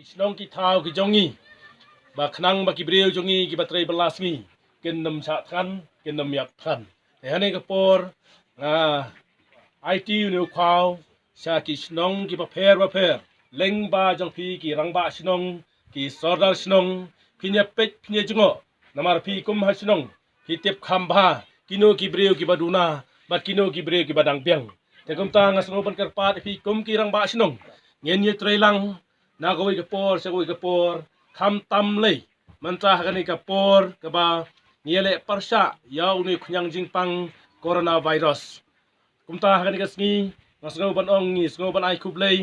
Isnong ki thao ki jongi. Ba khnang ba ki breu jongi ki batrai belas ngi. Ken nam sa than, ken nam yak than. Hane ka por IT nu khao sa ki snong ki ba pher. Leng ba jong pi ki rang ba snong ki sordal snong pinya pet pinya jongo. Namar pi kum ha snong ki tep kham ba kino ki breu ki baduna ba kino ki breu ki badang piang. Te kum ta ngas ngoban kerpat pi kum ki rang ba snong. Ngen ye trailang na goi ka por sa goi ka por kham tam lei. Manta hakani ka por ka ba niele parsha yaw ni khunyang jingpang coronavirus. Kumta hakani ka sngi ngasngo ban ong ni sngo ban ai kublei.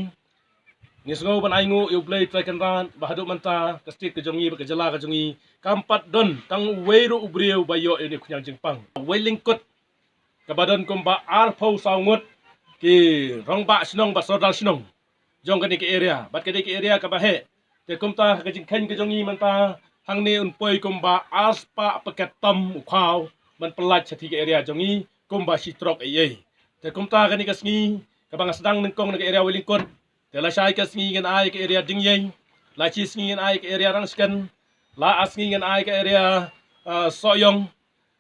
Ni sngo ban ai ngo yu blei trakan ran bahadu manta ka stit ka jongi ba ka jala ka jongi kampat don tang weiru ubriu ba yo ni khunyang jingpang. Weilingkut ka badan kum ba arpau saungut ki rongba snong ba sodal snong. Jong kani ke area bat kani ke area ka ba he te kumta ka jingkhen ka jongi manta hang ni unpoi kumba aspa paket tam ukhau man pelat chati ke area jongi kumba sitrok ai te kumta kani ka sngi ka bang sedang nengkong ke area Wellington te la sai ka sngi ngan ai ke area dingyeng la chi sngi ngan ai ke area rangskan la asngi ngan ai ke area soyong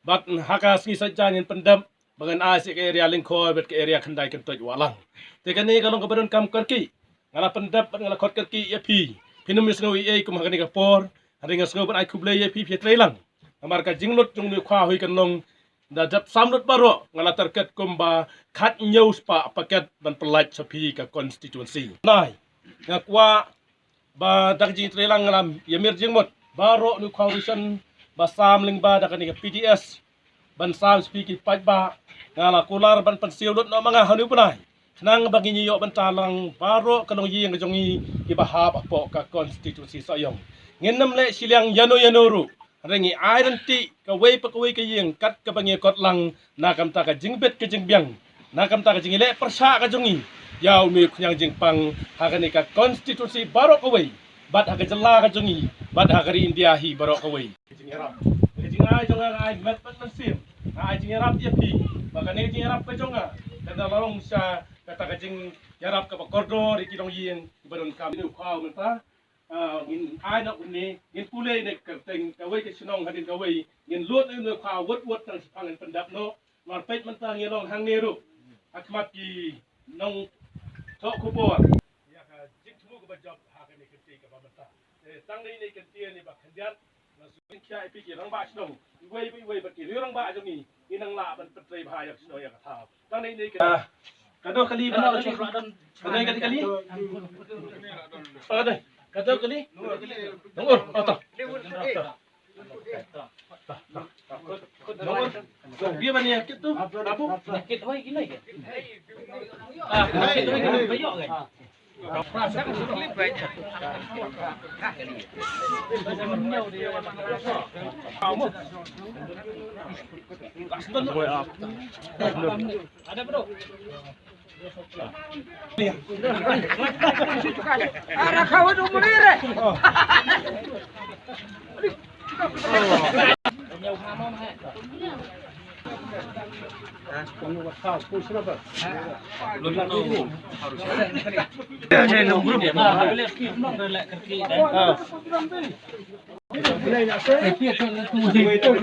bat haka sngi sajan ngan pendam bangan ai ke area lingkoi bat ke area khandai kan toj walang te kani kalong ka badon kam karki ngala pendap ngala khot karki ya pi pinum is ngawi ai kum hakani ka por hari ngas ngoban ai kublei ya pi trailang amar ka jinglut jung ni khwa hui kan long da dap samlut baro ngala terket kumba khat news pa paket ban pelat sapi ka constituency nai ngakwa ba dak jing trailang ngalam yamir jingmot baro ni khwa vision ba sam ling ba dakani ka PDS ban sam speak pat ba ngala kular ban pensiulut no mga hanu punai nang bagi niyo bantalang baro kanong yeng jongi ibahab apo ka constituency sayong ngenam le silang yano rengi identity ka wei pa ka yeng kat ka bangi kot lang nakam ta ka jingbet ka jingbyang nakam ta ka jingile persa ka jongi yaw mi khunyang jingpang hakani ka constituency baro ka wei bat ha ka jala ka jongi bat ha ka ri India hi baro ka wei jingarap jingai jonga ai met pat nasir ai jingarap dia pi makane jingarap ka jonga kada larong sa kata kajing yarap ka kordo di kidong yin ibadon kam ni khau menta ngin ai na unni ngin pule ne kerteng ka wei ke sinong hadin ka wei ngin lot ne khau wot tang sipangan pendap no mar pet menta ngilong hang neru akmat ki nong tok kupor ya ka jik thmu ka job ha ka ne kenti ka menta tang ni kenti ni ba khanjat na su kya ipi ki rang ba sinong wei ba ki rang ba jongi inang la ban petrei bha yak sino ya ka tha tang ni ka kado kali ba kado kali ada kado kali nongor atau nongor dia bani yakit tu abu yakit hoi gini ke yakit hoi gini bayok ke prasa kan klip banyak ada bro arah kawan umur ini nhiều ham không hả? Kamu waktu pun siapa? Belum tahu. Saya nombor dia. Boleh skip, boleh kerja. Ini nak saya. Itu tu.